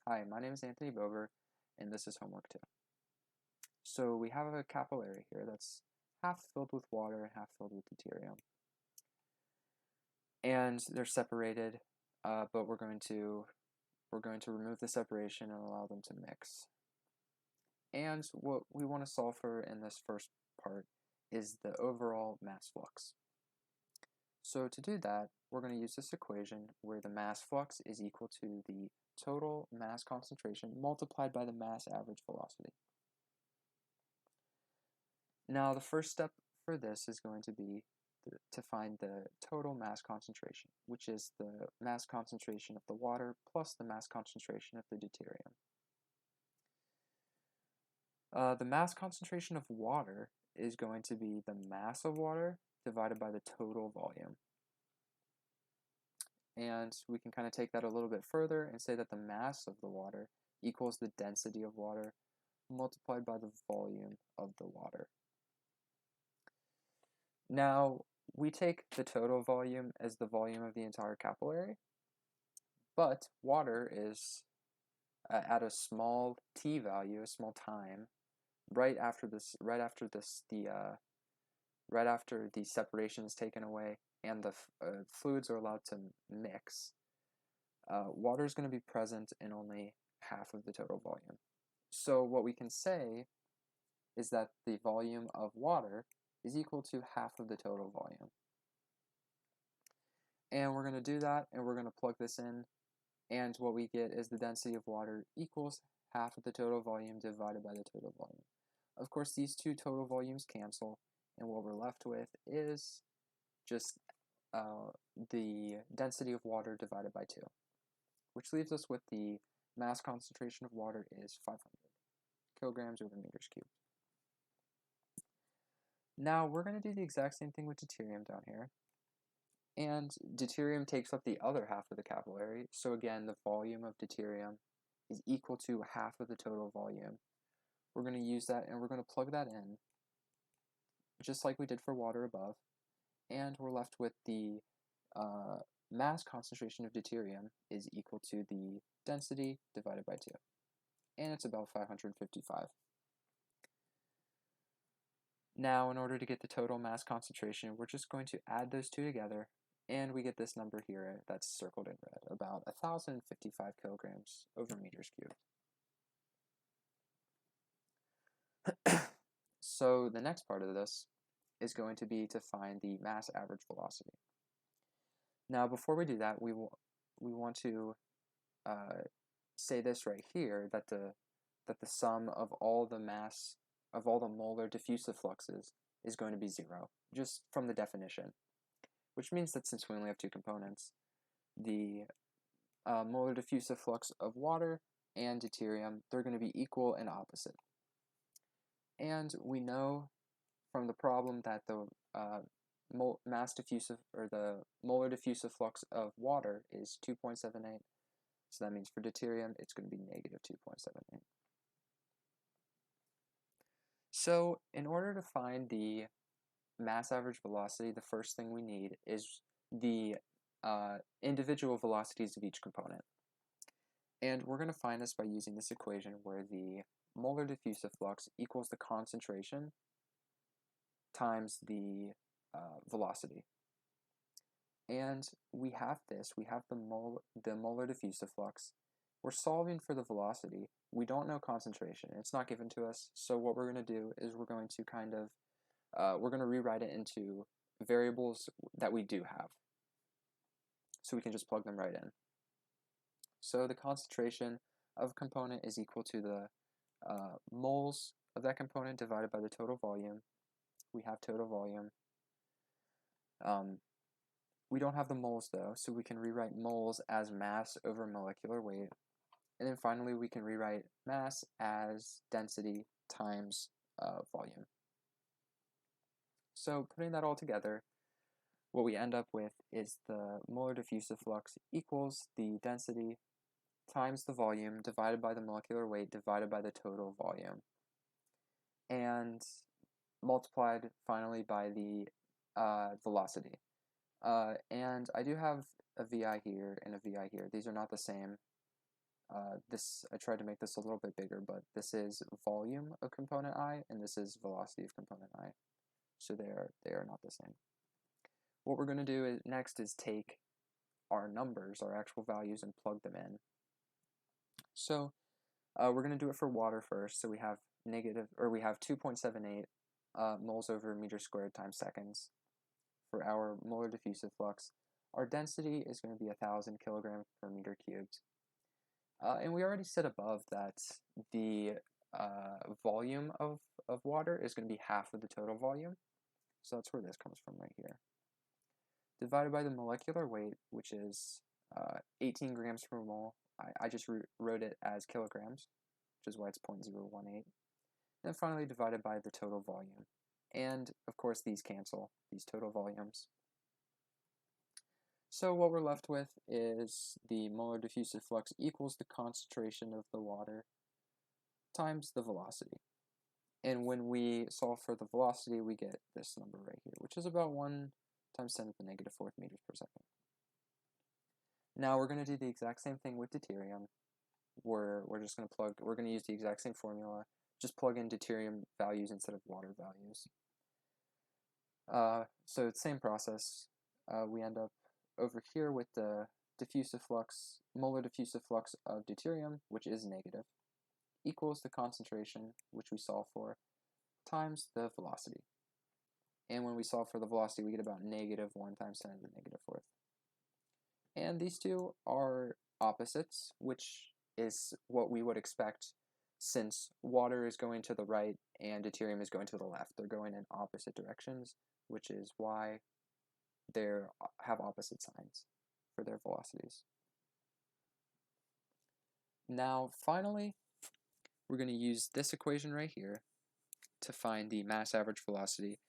Hi, my name is Anthony Bover, and this is homework 2. So we have a capillary here that's half filled with water and half filled with deuterium. And they're separated, but we're going to remove the separation and allow them to mix. And what we want to solve for in this first part is the overall mass flux. So to do that, we're going to use this equation where the mass flux is equal to the total mass concentration multiplied by the mass average velocity. Now the first step for this is going to be to find the total mass concentration, which is the mass concentration of the water plus the mass concentration of the deuterium. The mass concentration of water is going to be the mass of water divided by the total volume. And we can kind of take that a little bit further and say that the mass of the water equals the density of water multiplied by the volume of the water. Now, we take the total volume as the volume of the entire capillary, but water is at a small t value, a small time, right after the separation is taken away and the fluids are allowed to mix. Water is going to be present in only half of the total volume. So what we can say is that the volume of water is equal to half of the total volume. And we're going to do that, and we're going to plug this in, and what we get is the density of water equals half of the total volume divided by the total volume. Of course, these two total volumes cancel, and what we're left with is just the density of water divided by 2, which leaves us with the mass concentration of water is 500 kilograms over meters cubed. Now we're going to do the exact same thing with deuterium down here. And deuterium takes up the other half of the capillary, so again, the volume of deuterium is equal to half of the total volume. We're going to use that, and we're going to plug that in, just like we did for water above, and we're left with the mass concentration of deuterium is equal to the density divided by 2, and it's about 555. Now, in order to get the total mass concentration, we're just going to add those two together, and we get this number here that's circled in red, about 1,055 kilograms over meters cubed. So the next part of this is going to be to find the mass average velocity. Now, before we do that, we want to say this right here, that the sum of all the mass of all the molar diffusive fluxes is going to be 0, just from the definition. Which means that since we only have two components, the molar diffusive flux of water and deuterium, they're going to be equal and opposite. And we know from the problem that the the molar diffusive flux of water is 2.78. So that means for deuterium, it's going to be negative 2.78. So in order to find the mass average velocity, the first thing we need is the individual velocities of each component. And we're going to find this by using this equation where the molar diffusive flux equals the concentration times the velocity. And we have this, we have the molar diffusive flux. We're solving for the velocity. We don't know concentration. It's not given to us. So what we're going to do is we're going to kind of we're going to rewrite it into variables that we do have. So we can just plug them right in. So the concentration of a component is equal to the moles of that component divided by the total volume. We have total volume. We don't have the moles though, so we can rewrite moles as mass over molecular weight. And then finally we can rewrite mass as density times volume. So putting that all together, what we end up with is the molar diffusive flux equals the density times the volume divided by the molecular weight divided by the total volume, and multiplied finally by the velocity. And I do have a VI here and a VI here. These are not the same. I tried to make this a little bit bigger, but this is volume of component I, and this is velocity of component I. So they are not the same. What we're going to do next is take our numbers, our actual values, and plug them in. So we're going to do it for water first. So we have 2.78 moles over meter squared times seconds for our molar diffusive flux. Our density is going to be 1,000 kilograms per meter cubed. And we already said above that the volume of water is going to be half of the total volume. So that's where this comes from right here. Divided by the molecular weight, which is 18 grams per mole. I just wrote it as kilograms, which is why it's 0.018. And then finally divided by the total volume. And of course these cancel, these total volumes. So what we're left with is the molar diffusive flux equals the concentration of the water times the velocity. And when we solve for the velocity, we get this number right here, which is about 1 times 10 to the negative 4th meters per second. Now we're going to do the exact same thing with deuterium. We're going to use the exact same formula, just plug in deuterium values instead of water values. So it's the same process. We end up over here with the diffusive flux, molar diffusive flux of deuterium, which is negative, equals the concentration, which we solve for, times the velocity. And when we solve for the velocity, we get about negative 1 times 10 to the negative 4th. And these two are opposites, which is what we would expect since water is going to the right and deuterium is going to the left. They're going in opposite directions, which is why they have opposite signs for their velocities. Now, finally, we're going to use this equation right here to find the mass average velocity,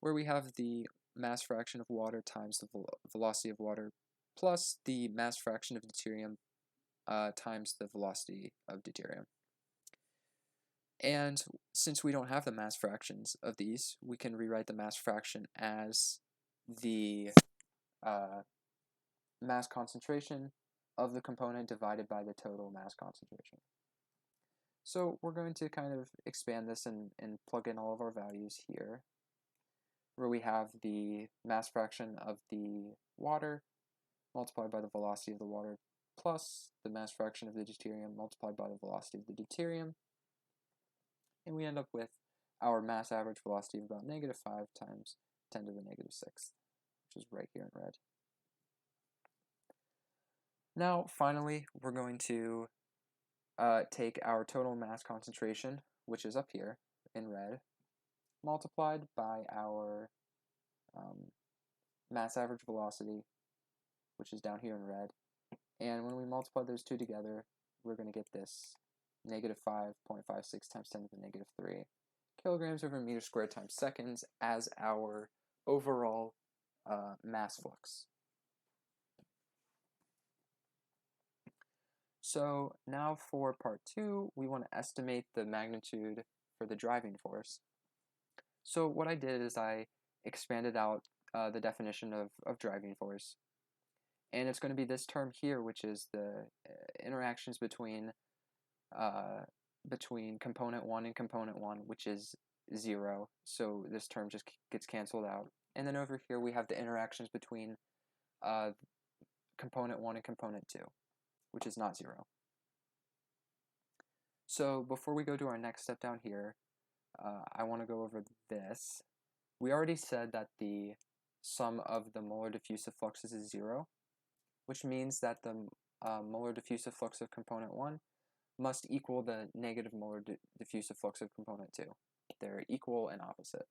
where we have the mass fraction of water times the velocity of water plus the mass fraction of deuterium times the velocity of deuterium. And since we don't have the mass fractions of these, we can rewrite the mass fraction as the mass concentration of the component divided by the total mass concentration. So we're going to kind of expand this and plug in all of our values here, where we have the mass fraction of the water multiplied by the velocity of the water plus the mass fraction of the deuterium multiplied by the velocity of the deuterium. And we end up with our mass average velocity of about negative 5 times 10 to the negative 6th, which is right here in red. Now, finally, we're going to take our total mass concentration, which is up here in red, multiplied by our mass average velocity, which is down here in red. And when we multiply those two together, we're going to get this negative 5.56 times 10 to the negative 3 kilograms over meter squared times seconds as our overall mass flux. So now for part 2, we want to estimate the magnitude for the driving force. So what I did is I expanded out the definition of driving force. And it's going to be this term here, which is the interactions between component 1 and component 1, which is 0. So this term just gets canceled out. And then over here we have the interactions between component 1 and component 2, which is not 0. So before we go to our next step down here, I want to go over this. We already said that the sum of the molar diffusive fluxes is 0, which means that the molar diffusive flux of component 1 must equal the negative molar diffusive flux of component 2. They're equal and opposite.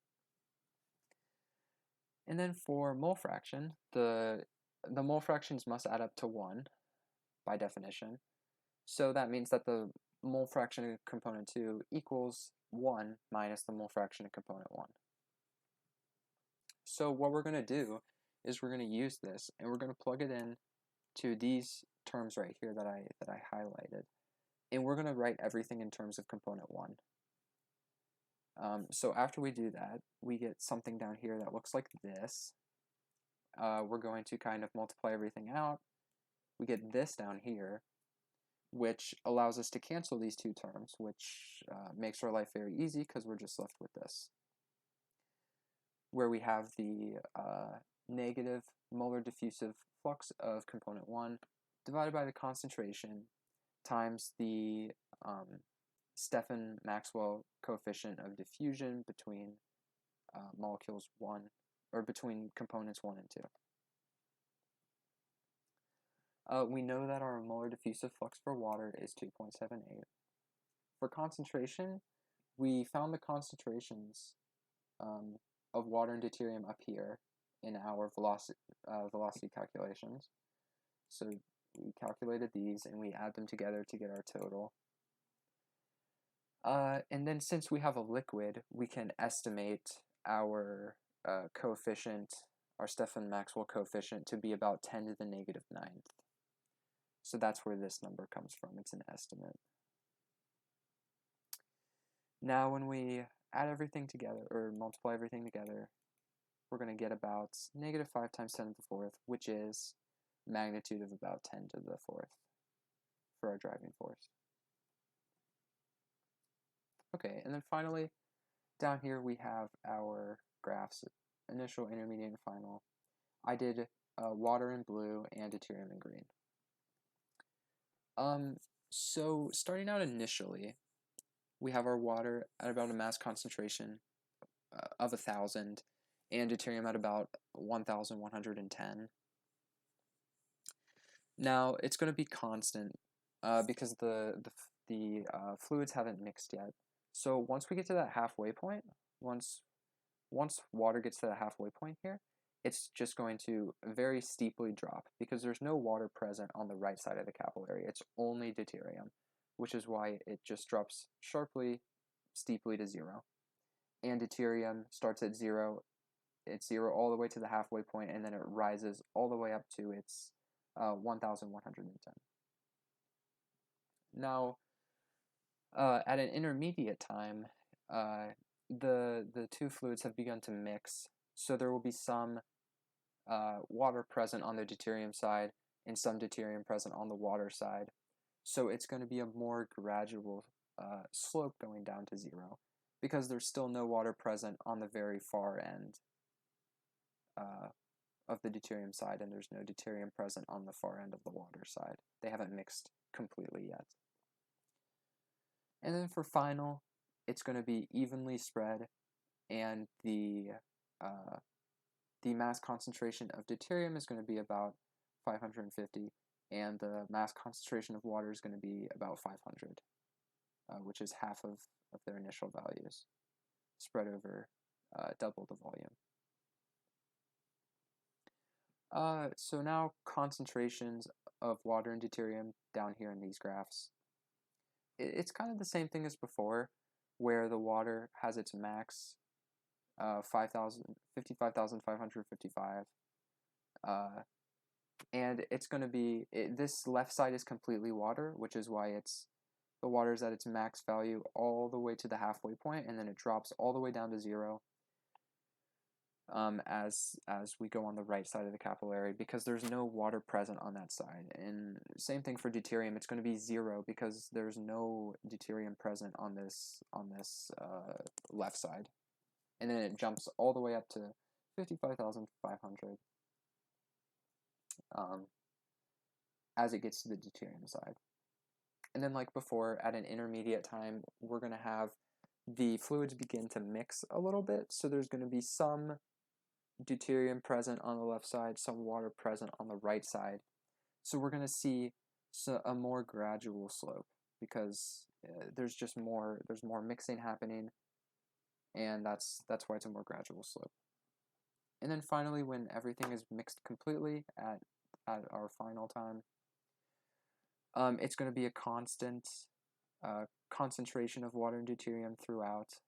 And then for mole fraction, the mole fractions must add up to 1 by definition. So that means that the mole fraction of component 2 equals 1 minus the mole fraction of component 1. So what we're going to do is we're going to use this and we're going to plug it in to these terms right here that I highlighted. And we're going to write everything in terms of component 1. So after we do that, we get something down here that looks like this. We're going to kind of multiply everything out. We get this down here. which allows us to cancel these two terms, which makes our life very easy because we're just left with this, where we have the negative molar diffusive flux of component 1 divided by the concentration times the Stefan-Maxwell coefficient of diffusion between molecules 1, or between components 1 and 2. We know that our molar diffusive flux for water is 2.78. For concentration, we found the concentrations of water and deuterium up here in our velocity calculations. So we calculated these and we add them together to get our total. And then since we have a liquid, we can estimate our coefficient, our Stefan-Maxwell coefficient, to be about 10 to the negative 9th. So that's where this number comes from. It's an estimate. Now when we add everything together, or multiply everything together, we're going to get about negative 5 times 10 to the 4th, which is magnitude of about 10 to the 4th for our driving force. Okay, and then finally, down here we have our graphs, initial, intermediate, and final. I did water in blue and deuterium in green. So starting out initially, we have our water at about a mass concentration of 1,000 and deuterium at about 1,110. Now it's going to be constant because the fluids haven't mixed yet. So once we get to that halfway point, once water gets to the halfway point here, it's just going to very steeply drop because there's no water present on the right side of the capillary. It's only deuterium, which is why it just drops sharply, steeply to 0. And deuterium starts at 0. It's 0 all the way to the halfway point, and then it rises all the way up to its 1,110. Now, at an intermediate time, the two fluids have begun to mix, so there will be some water present on the deuterium side and some deuterium present on the water side. So it's going to be a more gradual slope going down to 0 because there's still no water present on the very far end of the deuterium side, and there's no deuterium present on the far end of the water side. They haven't mixed completely yet. And then for final, it's going to be evenly spread, and the mass concentration of deuterium is going to be about 550, and the mass concentration of water is going to be about 500, which is half of their initial values, spread over double the volume. So now concentrations of water and deuterium down here in these graphs. It's kind of the same thing as before, where the water has its max 55,555, and it's going to be, this left side is completely water, which is why the water is at its max value all the way to the halfway point, and then it drops all the way down to 0 as we go on the right side of the capillary, because there's no water present on that side. And same thing for deuterium, it's going to be 0 because there's no deuterium present on this left side. And then it jumps all the way up to 55,500 as it gets to the deuterium side. And then like before, at an intermediate time, we're going to have the fluids begin to mix a little bit. So there's going to be some deuterium present on the left side, some water present on the right side. So we're going to see a more gradual slope because there's more mixing happening, and that's why it's a more gradual slope. And then finally, when everything is mixed completely at our final time, it's going to be a constant concentration of water and deuterium throughout,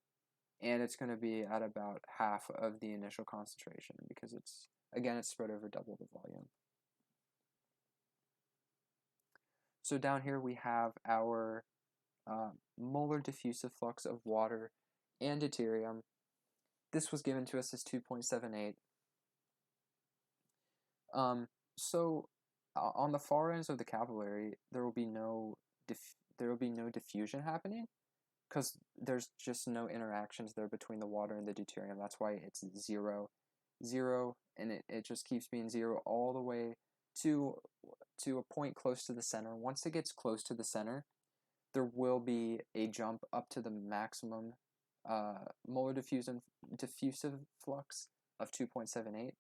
and it's going to be at about half of the initial concentration because it's spread over double the volume. So down here we have our molar diffusive flux of water and deuterium. This was given to us as 2.78. So on the far ends of the capillary, there will be no there will be no diffusion happening because there's just no interactions there between the water and the deuterium. That's why it's 0, 0, and it just keeps being 0 all the way to a point close to the center. Once it gets close to the center, there will be a jump up to the maximum molar diffusive flux of 2.78.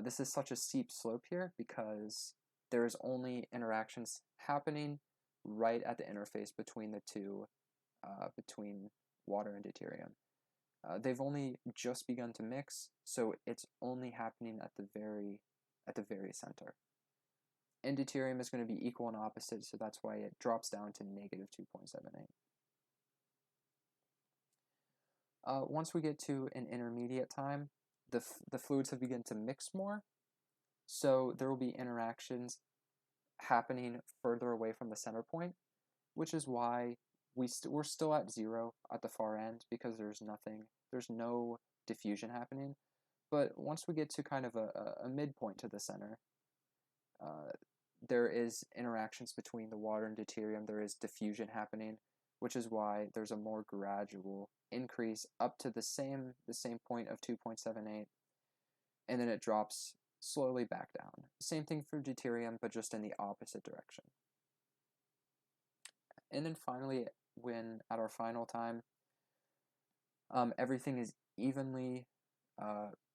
This is such a steep slope here because there's only interactions happening right at the interface between the two, between water and deuterium. They've only just begun to mix, so it's only happening at the very center. And deuterium is going to be equal and opposite, so that's why it drops down to negative 2.78. Once we get to an intermediate time, the fluids have begun to mix more, so there will be interactions happening further away from the center point, which is why we're still at 0 at the far end because there's no diffusion happening. But once we get to kind of a midpoint to the center, there is interactions between the water and deuterium. There is diffusion happening, which is why there's a more gradual increase up to the same point of 2.78, and then it drops slowly back down. Same thing for deuterium, but just in the opposite direction. And then finally, when at our final time, everything is evenly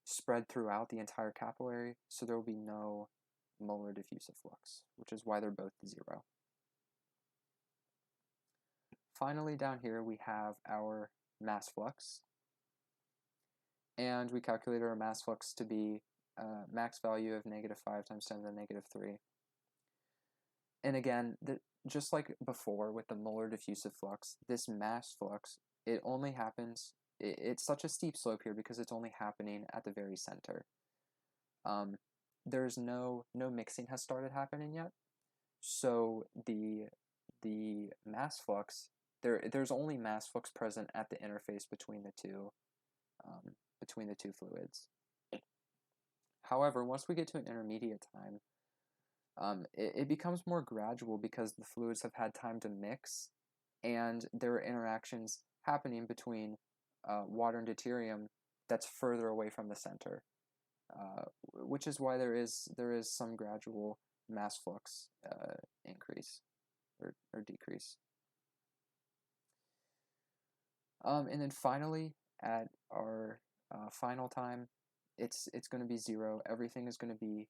spread throughout the entire capillary, so there will be no molar diffusive flux, which is why they're both 0. Finally, down here we have our mass flux, and we calculated our mass flux to be max value of -5 times 10 to the -3. And again, just like before with the molar diffusive flux, this mass flux, it only happens, it's such a steep slope here because it's only happening at the very center. There's no mixing has started happening yet, so the mass flux, there's only mass flux present at the interface between the two fluids. However, once we get to an intermediate time, it becomes more gradual because the fluids have had time to mix, and there are interactions happening between water and deuterium that's further away from the center, which is why there is some gradual mass flux increase or decrease. And then finally, at our final time, it's going to be 0. Everything is going to be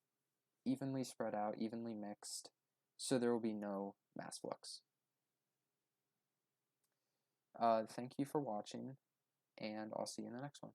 evenly spread out, evenly mixed, so there will be no mass flux. Thank you for watching, and I'll see you in the next one.